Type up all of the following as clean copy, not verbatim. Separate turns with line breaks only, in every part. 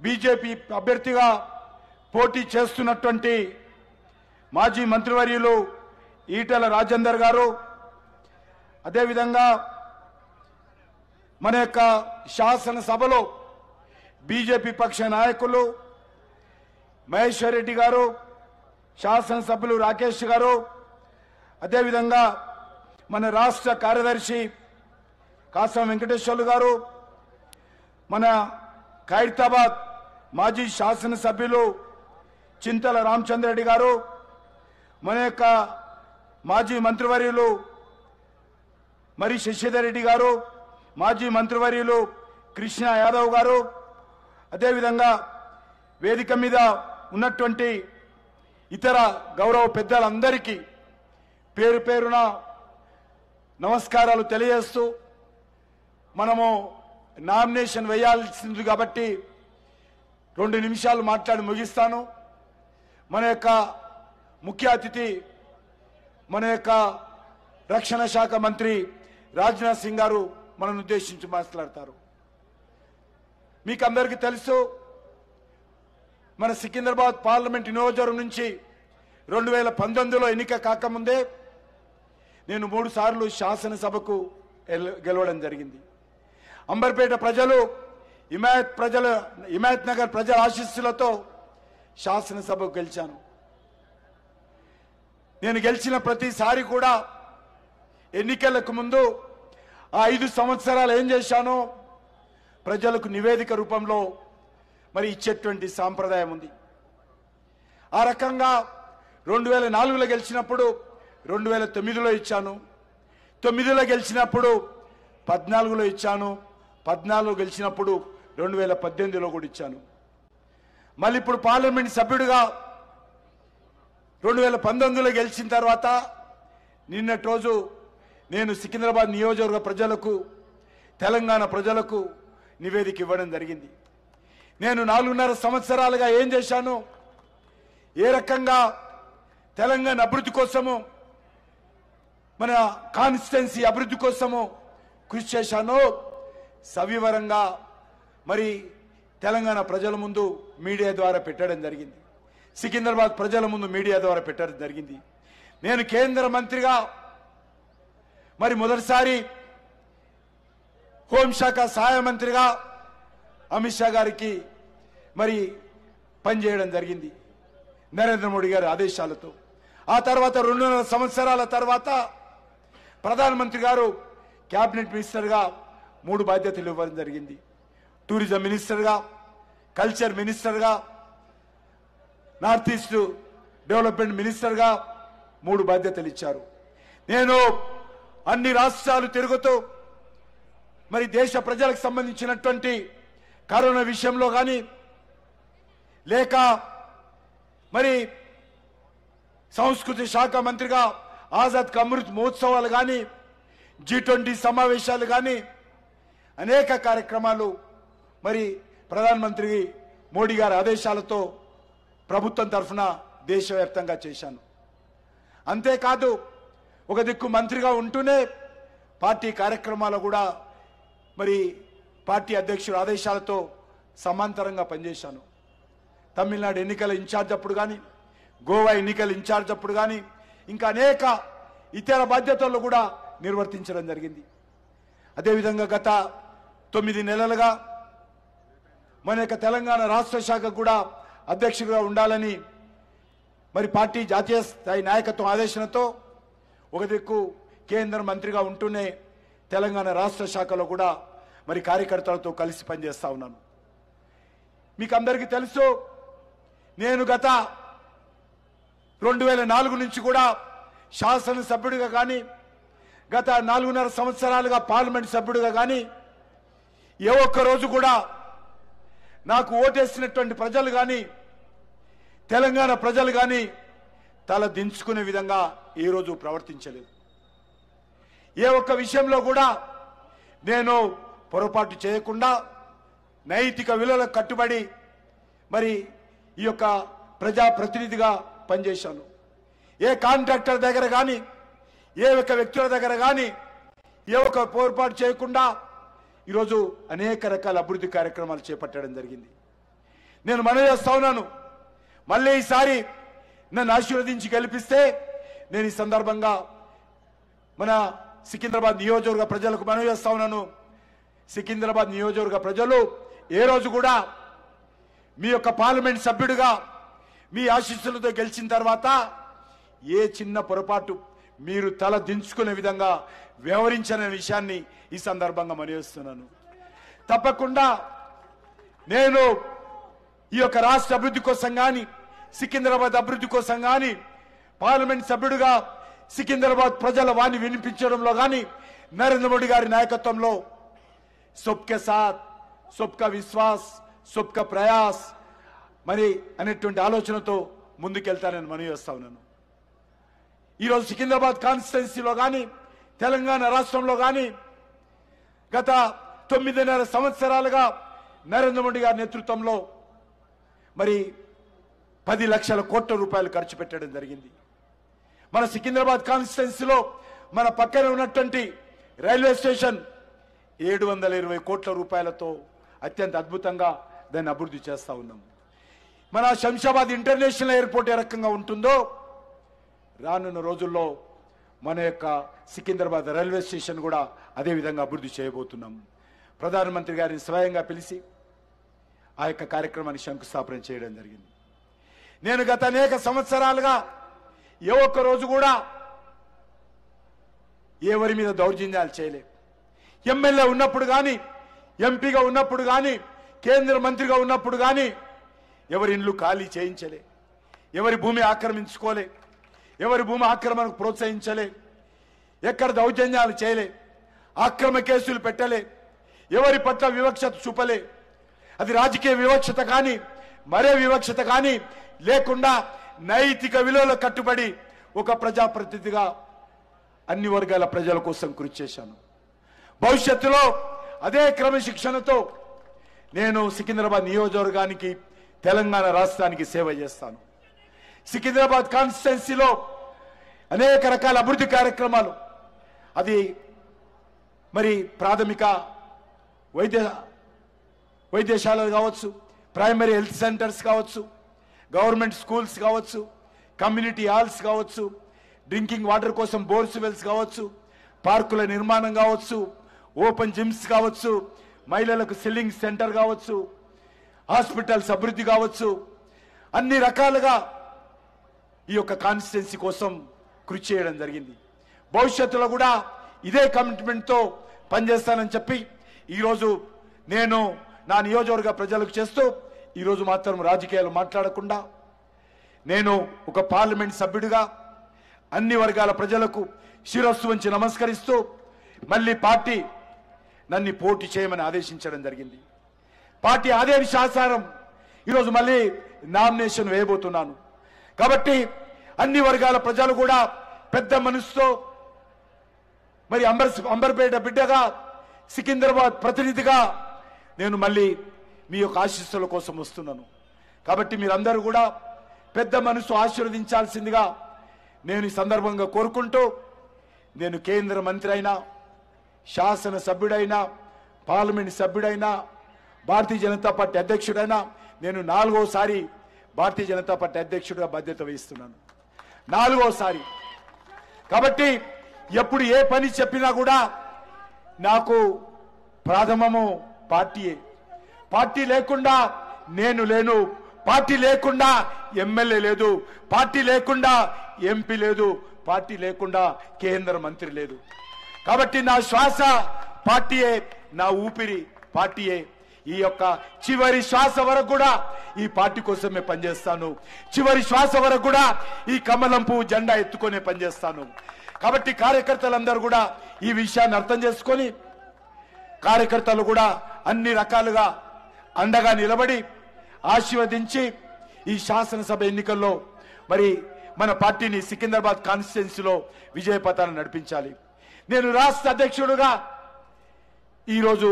BJP అభ్యర్థిగా పోటీ చేస్తున్నటువంటి మాజీ మంత్రివర్యులు ఈటెల రాజేందర్ గారు, అదేవిధంగా మన యొక్క శాసనసభలో బీజేపీ పక్ష నాయకులు మహేశ్వర్ రెడ్డి గారు, శాసనసభ్యులు రాకేష్ గారు, అదేవిధంగా మన రాష్ట్ర కార్యదర్శి కాసం వెంకటేశ్వర్లు గారు, మన ఖైరతాబాద్ మాజీ శాసనసభ్యులు చింతల రామచంద్రరెడ్డి గారు, మన యొక్క మాజీ మంత్రివర్యులు మరి శశిధర్ రెడ్డి గారు, మాజీ మంత్రివర్యులు కృష్ణ యాదవ్ గారు, అదేవిధంగా వేదిక మీద ఉన్నటువంటి ఇతర గౌరవ పెద్దలందరికీ పేరు పేరున నమస్కారాలు తెలియజేస్తూ, మనము నామినేషన్ వేయాల్సింది కాబట్టి 2 నిమిషాలు మాట్లాడి ముగిస్తాను. మన యొక్క ముఖ్య అతిథి మన యొక్క రక్షణ శాఖ మంత్రి రాజ్నాథ్ సింగ్ గారు మనను ఉద్దేశించి మాట్లాడతారు. మీకు అందరికీ తెలుసు, మన సికింద్రాబాద్ పార్లమెంట్ నియోజకవర్గం నుంచి 2019లో ఎన్నిక కాకముందే నేను 3 సార్లు శాసనసభకు గెలవడం జరిగింది. అంబర్పేట ప్రజలు, హిమాయత్ నగర్ ప్రజల ఆశీస్సులతో శాసనసభకు గెలిచాను. నేను గెలిచిన ప్రతిసారి కూడా ఎన్నికలకు ముందు ఆ 5 సంవత్సరాలు ఏం చేశానో ప్రజలకు నివేదిక రూపంలో మరి ఇచ్చేటువంటి సాంప్రదాయం ఉంది. ఆ రకంగా 2004లో గెలిచినప్పుడు 2009లో ఇచ్చాను, 9లో గెలిచినప్పుడు 14లో ఇచ్చాను, 14లో గెలిచినప్పుడు 2018లో కూడా ఇచ్చాను. మళ్ళీ ఇప్పుడు పార్లమెంట్ సభ్యుడిగా 2019లో గెలిచిన తర్వాత నిన్నటి రోజు నేను సికింద్రాబాద్ నియోజకవర్గ ప్రజలకు, తెలంగాణ ప్రజలకు నివేదిక ఇవ్వడం జరిగింది. నేను 4.5 సంవత్సరాలుగా ఏం చేశాను, ఏ రకంగా తెలంగాణ అభివృద్ధి కోసము, మన కాన్స్టిట్యున్సీ అభివృద్ధి కోసము కృషి చేశానో సవివరంగా మరి తెలంగాణ ప్రజల ముందు మీడియా ద్వారా పెట్టడం జరిగింది. సికింద్రాబాద్ ప్రజల ముందు మీడియా ద్వారా పెట్టడం జరిగింది. నేను కేంద్ర మంత్రిగా మరి మొదటిసారి హోంశాఖ సహాయ మంత్రిగా అమిత్ షా గారికి మరి పనిచేయడం జరిగింది నరేంద్ర మోడీ గారి ఆదేశాలతో. ఆ తర్వాత 2.5 సంవత్సరాల తర్వాత ప్రధానమంత్రి గారు క్యాబినెట్ మినిస్టర్గా 3 బాధ్యతలు ఇవ్వడం జరిగింది. టూరిజం మినిస్టర్గా, కల్చర్ మినిస్టర్గా, నార్త్ ఈస్ట్ డెవలప్మెంట్ మినిస్టర్గా 3 బాధ్యతలు ఇచ్చారు. నేను అన్ని రాష్ట్రాలు తిరుగుతూ మరి దేశ ప్రజలకు సంబంధించినటువంటి కరోనా విషయంలో కానీ, లేక మరి సంస్కృతి శాఖ మంత్రిగా ఆజాద్ కా అమృత్ మహోత్సవాలు కానీ, G20 సమావేశాలు కానీ అనేక కార్యక్రమాలు మరి ప్రధానమంత్రి మోడీ గారి ఆదేశాలతో ప్రభుత్వం తరఫున దేశవ్యాప్తంగా చేశాను. అంతేకాదు, ఒక దిక్కు మంత్రిగా ఉంటూనే పార్టీ కార్యక్రమాలు కూడా మరి పార్టీ అధ్యక్షుడు ఆదేశాలతో సమాంతరంగా పనిచేశాను. తమిళనాడు ఎన్నికల ఇన్ఛార్జ్ అప్పుడు కానీ, గోవా ఎన్నికల ఇన్ఛార్జ్ అప్పుడు కానీ, ఇంకా అనేక ఇతర బాధ్యతల్లో కూడా నిర్వర్తించడం జరిగింది. అదేవిధంగా గత 9 నెలలుగా మన యొక్క తెలంగాణ రాష్ట్ర శాఖకు కూడా అధ్యక్షుడిగా ఉండాలని మరి పార్టీ జాతీయ స్థాయి నాయకత్వం ఆదేశంతో ఒక దిక్కు కేంద్ర మంత్రిగా ఉంటూనే తెలంగాణ రాష్ట్ర శాఖలో కూడా మరి కార్యకర్తలతో కలిసి పనిచేస్తా ఉన్నాను. మీకు అందరికీ తెలుసు, నేను గత 2004 నుంచి కూడా శాసనసభ్యుడిగా కానీ, గత 4.5 సంవత్సరాలుగా పార్లమెంట్ సభ్యుడిగా కానీ ఏ ఒక్క రోజు కూడా నాకు ఓటేసినటువంటి ప్రజలు కానీ, తెలంగాణ ప్రజలు కానీ తల దించుకునే విధంగా ఈ రోజు ప్రవర్తించలేదు. ఏ ఒక్క విషయంలో కూడా నేను పొరపాటు చేయకుండా నైతిక విలువలకు కట్టుబడి మరి ఈ యొక్క ప్రజాప్రతినిధిగా పనిచేశాను. ఏ కాంట్రాక్టర్ దగ్గర కానీ, ఏ ఒక్క వ్యక్తుల దగ్గర కానీ ఏ ఒక్క పొరపాటు చేయకుండా ఈరోజు అనేక రకాల అభివృద్ధి కార్యక్రమాలు చేపట్టడం జరిగింది. నేను మనవి చేస్తా ఉన్నాను, మళ్ళీ ఈసారి నన్ను ఆశీర్వదించి గెలిపిస్తే నేను ఈ సందర్భంగా మన సికింద్రాబాద్ నియోజకవర్గ ప్రజలకు మనవి చేస్తా ఉన్నాను. సికింద్రాబాద్ నియోజకవర్గ ప్రజలు ఏ రోజు కూడా మీ యొక్క పార్లమెంట్ సభ్యుడిగా మీ ఆశీస్సులతో గెలిచిన తర్వాత ఏ చిన్న పొరపాటు మీరు తల దించుకునే విధంగా వ్యవహరించిన విషయాన్ని ఈ సందర్భంగా మనవిస్తున్నాను. తప్పకుండా నేను ఈ యొక్క రాష్ట్ర అభివృద్ధి కోసం కానీ సికింద్రాబాద్ అభివృద్ధి కోసం కానీ పార్లమెంట్ సభ్యుడిగా సికింద్రాబాద్ ప్రజల వాణి వినిపించడంలో కానీ నరేంద్ర మోడీ గారి నాయకత్వంలో సబ్కే సాత్, సబ్కా విశ్వాస్, సబ్కా ప్రయాస్ మరి అనేటువంటి ఆలోచనతో ముందుకెళ్తానని మనవి చేస్తా ఉన్నాను. ఈరోజు సికింద్రాబాద్ కాన్స్టిట్యున్సీలో కానీ తెలంగాణ రాష్ట్రంలో కానీ గత 9.5 సంవత్సరాలుగా నరేంద్ర మోడీ గారి నేతృత్వంలో మరి 10 లక్షల కోట్ల రూపాయలు ఖర్చు పెట్టడం జరిగింది. మన సికింద్రాబాద్ కాన్స్టిట్యున్సీలో మన పక్కన ఉన్నటువంటి రైల్వే స్టేషన్ 720 కోట్ల రూపాయలతో అత్యంత అద్భుతంగా దాన్ని అభివృద్ధి చేస్తా ఉన్నాం. మన శంషాబాద్ ఇంటర్నేషనల్ ఎయిర్పోర్ట్ ఏ రకంగా ఉంటుందో రానున్న రోజుల్లో మన యొక్క సికింద్రాబాద్ రైల్వే స్టేషన్ కూడా అదే విధంగా అభివృద్ధి చేయబోతున్నాం. ప్రధానమంత్రి గారిని స్వయంగా పిలిచి ఆ యొక్క కార్యక్రమాన్ని శంకుస్థాపన చేయడం జరిగింది. నేను గత అనేక సంవత్సరాలుగా ఏ ఒక్క రోజు కూడా ఎవరి మీద దౌర్జన్యాలు చేయలే. ఎమ్మెల్యే ఉన్నప్పుడు కానీ, ఎంపీగా ఉన్నప్పుడు కానీ, కేంద్ర మంత్రిగా ఉన్నప్పుడు కానీ ఎవరి ఇల్లు ఖాళీ చేయించలే, ఎవరి భూమి ఆక్రమించుకోలే, ఎవరి భూమి ఆక్రమణకు ప్రోత్సహించలే, ఎక్కడ దౌర్జన్యాలు చేయలే, అక్రమ కేసులు పెట్టలే, ఎవరి పట్ల వివక్షత చూపలే. అది రాజకీయ వివక్షత కానీ మరే వివక్షత కానీ లేకుండా నైతిక విలువలకు కట్టుబడి ఒక ప్రజాప్రతినిధిగా అన్ని వర్గాల ప్రజల కోసం కృషి చేశాను. భవిష్యత్తులో అదే క్రమశిక్షణతో నేను సికింద్రాబాద్ నియోజకవర్గానికి, తెలంగాణ రాష్ట్రానికి సేవ చేస్తాను. సికింద్రాబాద్ కాన్స్టిట్యున్సీలో అనేక రకాల అభివృద్ధి కార్యక్రమాలు, అది మరి ప్రాథమిక వైద్యశాలలు కావచ్చు, ప్రైమరీ హెల్త్ సెంటర్స్ కావచ్చు, గవర్నమెంట్ స్కూల్స్ కావచ్చు, కమ్యూనిటీ హాల్స్ కావచ్చు, డ్రింకింగ్ వాటర్ కోసం బోర్స్వెల్స్ కావచ్చు, పార్కుల నిర్మాణం కావచ్చు, ఓపెన్ జిమ్స్ కావచ్చు, మహిళలకు సిల్లింగ్ సెంటర్ కావచ్చు, హాస్పిటల్స్ అభివృద్ధి కావచ్చు, అన్ని రకాలుగా ఈ యొక్క కాన్స్టిట్యున్సీ కోసం కృషి చేయడం జరిగింది. భవిష్యత్తులో కూడా ఇదే కమిట్మెంట్తో పనిచేస్తానని చెప్పి ఈరోజు నేను నా నియోజకవర్గ ప్రజలకు చేస్తూ ఈరోజు మాత్రం రాజకీయాలు మాట్లాడకుండా నేను ఒక పార్లమెంట్ సభ్యుడిగా అన్ని వర్గాల ప్రజలకు శిరస్సు వంచి నమస్కరిస్తూ మళ్ళీ పార్టీ నన్ను పోటీ చేయమని ఆదేశించడం జరిగింది. పార్టీ ఆదేశానుసారం ఈరోజు మళ్ళీ నామినేషన్ వేయబోతున్నాను. కాబట్టి అన్ని వర్గాల ప్రజలు కూడా పెద్ద మనసుతో మరి అంబర్పేట బిడ్డగా, సికింద్రాబాద్ ప్రతినిధిగా నేను మళ్ళీ మీ యొక్క ఆశీస్సుల కోసం వస్తున్నాను. కాబట్టి మీరందరూ కూడా పెద్ద మనసు ఆశీర్వదించాల్సిందిగా నేను ఈ సందర్భంగా కోరుకుంటూ, నేను కేంద్ర మంత్రి అయినా, శాసన సభ్యుడైనా, పార్లమెంట్ సభ్యుడైనా, భారతీయ జనతా పార్టీ అధ్యక్షుడైనా, నేను 4వసారి భారతీయ జనతా పార్టీ అధ్యక్షుడిగా బాధ్యత వహిస్తున్నాను. 4వసారి. కాబట్టి ఎప్పుడు ఏ పని చెప్పినా కూడా నాకు ప్రాథమము పార్టీయే. పార్టీ లేకుండా నేను లేను, పార్టీ లేకుండా ఎమ్మెల్యే లేదు, పార్టీ లేకుండా ఎంపీ లేదు, పార్టీ లేకుండా కేంద్ర మంత్రి లేదు. కాబట్టి నా శ్వాస పార్టీయే, నా ఊపిరి పార్టీయే. ఈ యొక్క చివరి శ్వాస వరకు కూడా ఈ పార్టీ కోసమే పనిచేస్తాను. చివరి శ్వాస వరకు కూడా ఈ కమలం పువ్వు జెండా ఎత్తుకునే పనిచేస్తాను. కాబట్టి కార్యకర్తలందరూ కూడా ఈ విషయాన్ని అర్థం చేసుకొని, కార్యకర్తలు కూడా అన్ని రకాలుగా అండగా నిలబడి ఆశీర్వదించి ఈ శాసనసభ ఎన్నికల్లో మరి మన పార్టీని సికింద్రాబాద్ కాన్స్టిట్యున్సీలో విజయపథాన్ని నడిపించాలి. నేను రాష్ట్ర అధ్యక్షుడుగా ఈరోజు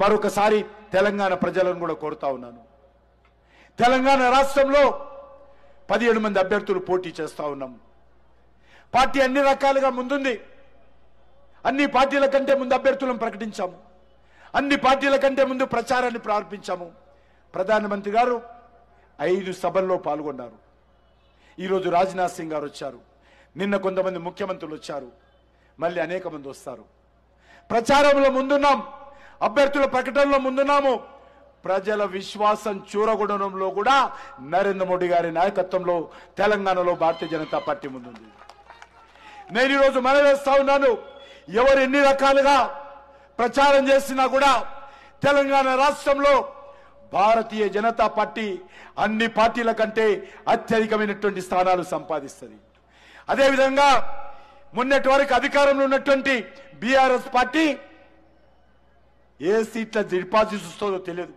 మరొకసారి తెలంగాణ ప్రజలను కూడా కోరుతా ఉన్నాను. తెలంగాణ రాష్ట్రంలో 17 మంది అభ్యర్థులు పోటీ చేస్తా ఉన్నాం. పార్టీ అన్ని రకాలుగా ముందుంది. అన్ని పార్టీల కంటే ముందు అభ్యర్థులను ప్రకటించాము. అన్ని పార్టీల కంటే ముందు ప్రచారాన్ని ప్రారంభించాము. ప్రధానమంత్రి గారు 5 సభల్లో పాల్గొన్నారు. ఈరోజు రాజ్నాథ్ సింగ్ గారు వచ్చారు, నిన్న కొంతమంది ముఖ్యమంత్రులు వచ్చారు, మళ్ళీ అనేక మంది వస్తారు. ప్రచారంలో ముందున్నాం, అభ్యర్థుల ప్రకటనలో ముందున్నాము. ప్రజల విశ్వాసం చూరగొనడంలో కూడా నరేంద్ర మోడీ గారి నాయకత్వంలో తెలంగాణలో భారతీయ జనతా పార్టీ ముందుంది. నేను ఈరోజు మనవేస్తా ఉన్నాను, ఎవరు ఎన్ని రకాలుగా ప్రచారం చేసినా కూడా తెలంగాణ రాష్ట్రంలో భారతీయ జనతా పార్టీ అన్ని పార్టీల కంటే అత్యధికమైనటువంటి స్థానాలు సంపాదిస్తుంది. అదేవిధంగా మొన్నటి వరకు అధికారంలో ఉన్నటువంటి బీఆర్ఎస్ పార్టీ ఏ సీట్ల డిపాజిట్ వస్తుందో తెలియదు.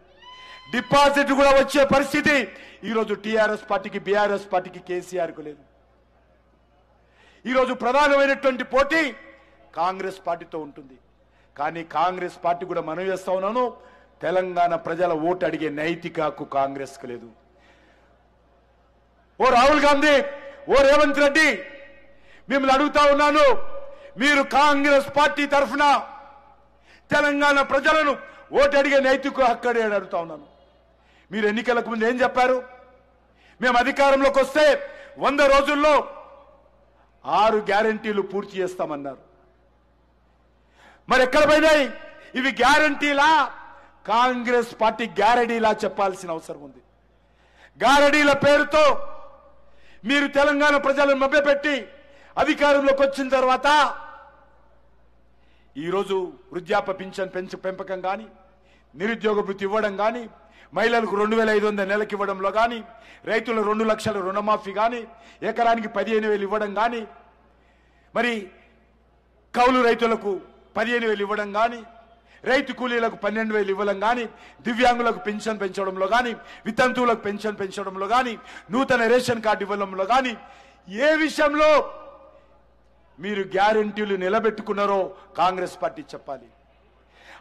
డిపాజిట్ కూడా వచ్చే పరిస్థితి ఈరోజు టీఆర్ఎస్ పార్టీకి, బీఆర్ఎస్ పార్టీకి, కేసీఆర్కు లేదు. ఈరోజు ప్రధానమైనటువంటి పోటీ కాంగ్రెస్ పార్టీతో ఉంటుంది. కానీ కాంగ్రెస్ పార్టీ కూడా మనం చేస్తా ఉన్నాను, తెలంగాణ ప్రజల ఓటు అడిగే నైతిక హక్కు కాంగ్రెస్కు లేదు. ఓ రాహుల్ గాంధీ, ఓ రేవంత్ రెడ్డి, మిమ్మల్ని అడుగుతా ఉన్నాను, మీరు కాంగ్రెస్ పార్టీ తరఫున తెలంగాణ ప్రజలను ఓటు అడిగే నైతిక హక్కు అడుగుతా ఉన్నాను. మీరు ఎన్నికలకు ముందు ఏం చెప్పారు? మేము అధికారంలోకి వస్తే 100 రోజుల్లో 6 గ్యారంటీలు పూర్తి చేస్తామన్నారు. మరి ఎక్కడ పోయినాయి ఇవి? గ్యారంటీలా, కాంగ్రెస్ పార్టీ గ్యారంటీలా చెప్పాల్సిన అవసరం ఉంది. గ్యారంటీల పేరుతో మీరు తెలంగాణ ప్రజలను మభ్యపెట్టి అధికారంలోకి వచ్చిన తర్వాత ఈరోజు వృద్ధాప్య పింఛన్ పెంపకం కానీ, నిరుద్యోగ భృతి ఇవ్వడం కానీ, మహిళలకు 2500 నెలకు ఇవ్వడంలో కానీ, రైతుల 2 లక్షల రుణమాఫీ కానీ, ఎకరానికి 15,000 ఇవ్వడం కానీ, మరి కౌలు రైతులకు 15,000 ఇవ్వడం కానీ, రైతు కూలీలకు 12,000 ఇవ్వడం కానీ, దివ్యాంగులకు పెన్షన్ పెంచడంలో కానీ, వితంతువులకు పెన్షన్ పెంచడంలో కానీ, నూతన రేషన్ కార్డు ఇవ్వడంలో కానీ, ఏ విషయంలో మీరు గ్యారంటీలు నిలబెట్టుకున్నారో కాంగ్రెస్ పార్టీ చెప్పాలి.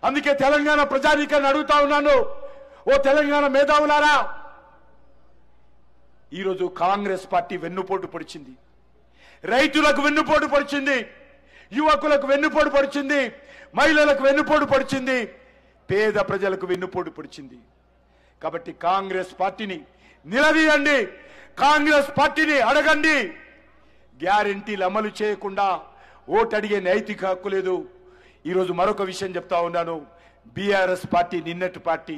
అందుకే తెలంగాణ ప్రజానీకాన్ని అడుగుతా ఉన్నాను, ఓ తెలంగాణ మేధావులారా, ఈరోజు కాంగ్రెస్ పార్టీ వెన్నుపోటు పొడిచింది, రైతులకు వెన్నుపోటు పొడిచింది, యువకులకు వెన్నుపోటు పొడిచింది, మహిళలకు వెన్నుపోటు పొడిచింది, పేద ప్రజలకు వెన్నుపోటు పొడిచింది. కాబట్టి కాంగ్రెస్ పార్టీని నిలదీయండి, కాంగ్రెస్ పార్టీని అడగండి. గ్యారంటీలు అమలు చేయకుండా ఓటు అడిగే నైతిక హక్కు లేదు. ఈరోజు మరొక విషయం చెప్తా ఉన్నాను, బీఆర్ఎస్ పార్టీ నిన్నటి పార్టీ.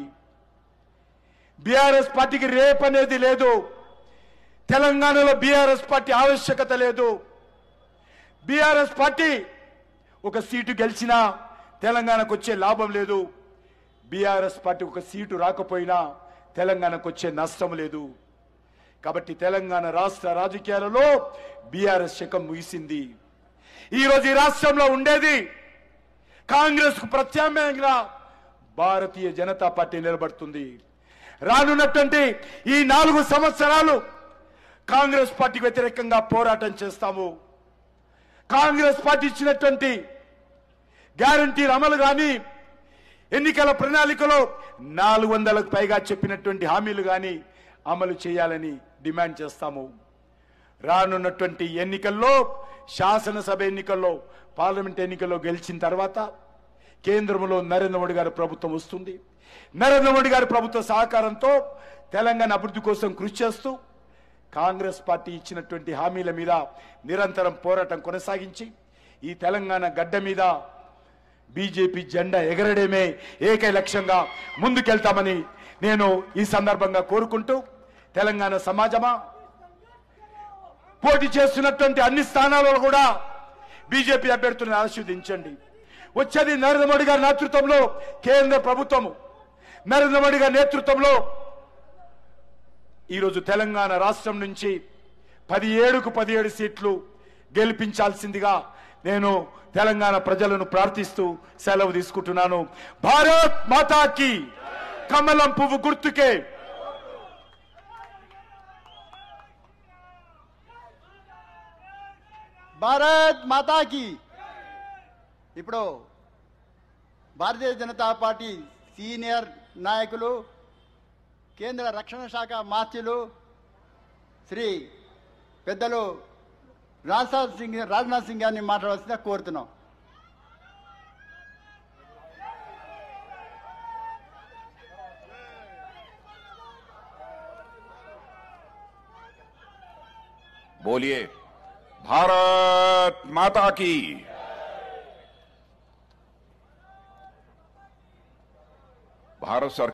బీఆర్ఎస్ పార్టీకి రేపు అనేది లేదు. తెలంగాణలో బీఆర్ఎస్ పార్టీ ఆవశ్యకత లేదు. బీఆర్ఎస్ పార్టీ ఒక సీటు గెలిచినా తెలంగాణకు వచ్చే లాభం లేదు. బీఆర్ఎస్ పార్టీ ఒక సీటు రాకపోయినా తెలంగాణకు వచ్చే నష్టం లేదు. కాబట్టి తెలంగాణ రాష్ట్ర రాజకీయాలలో బీఆర్ఎస్ శకం ముగిసింది. ఈరోజు ఈ రాష్ట్రంలో ఉండేది కాంగ్రెస్ కు ప్రత్యామ్నాయంగా భారతీయ జనతా పార్టీ నిలబడుతుంది. రానున్నటువంటి ఈ 4 సంవత్సరాలు కాంగ్రెస్ పార్టీకి వ్యతిరేకంగా పోరాటం చేస్తాము. కాంగ్రెస్ పార్టీ ఇచ్చినటువంటి గ్యారంటీల అమలు కానీ, ఎన్నికల ప్రణాళికలో 400కు పైగా చెప్పినటువంటి హామీలు కానీ అమలు చేయాలని డిమాండ్ చేస్తాము. రానున్నటువంటి ఎన్నికల్లో, శాసనసభ ఎన్నికల్లో, పార్లమెంట్ ఎన్నికల్లో గెలిచిన తర్వాత కేంద్రంలో నరేంద్ర మోడీ గారి ప్రభుత్వం వస్తుంది. నరేంద్ర మోడీ గారి ప్రభుత్వ సహకారంతో తెలంగాణ అభివృద్ధి కోసం కృషి చేస్తూ కాంగ్రెస్ పార్టీ ఇచ్చినటువంటి హామీల మీద నిరంతరం పోరాటం కొనసాగించి ఈ తెలంగాణ గడ్డ మీద బీజేపీ జెండా ఎగరడమే ఏకైక లక్ష్యంగా ముందుకెళ్తామని నేను ఈ సందర్భంగా కోరుకుంటూ, తెలంగాణ సమాజమా, పోటీ చేస్తున్నటువంటి అన్ని స్థానాలలో కూడా బీజేపీ అభ్యర్థులను ఆశీర్వదించండి. వచ్చేది నరేంద్ర మోడీ గారి నేతృత్వంలో కేంద్ర ప్రభుత్వము, నరేంద్ర మోడీ గారి నేతృత్వంలో ఈరోజు తెలంగాణ రాష్ట్రం నుంచి 17కు 17 సీట్లు గెలిపించాల్సిందిగా నేను తెలంగాణ ప్రజలను ప్రార్థిస్తూ సెలవు తీసుకుంటున్నాను. భారత్ మాతాకి, కమలం పువ్వు గుర్తుకే.
భారత్ మాతాకి. ఇప్పుడు భారతీయ జనతా పార్టీ సీనియర్ నాయకులు, కేంద్ర రక్షణ శాఖ మాత్యులు శ్రీ పెద్దలు రాజ్నాథ్ సింగ్ గారిని మాట్లాడాల్సిందిగా కోరుతున్నాం.
बोलिए भारत माता की। भारत सरकार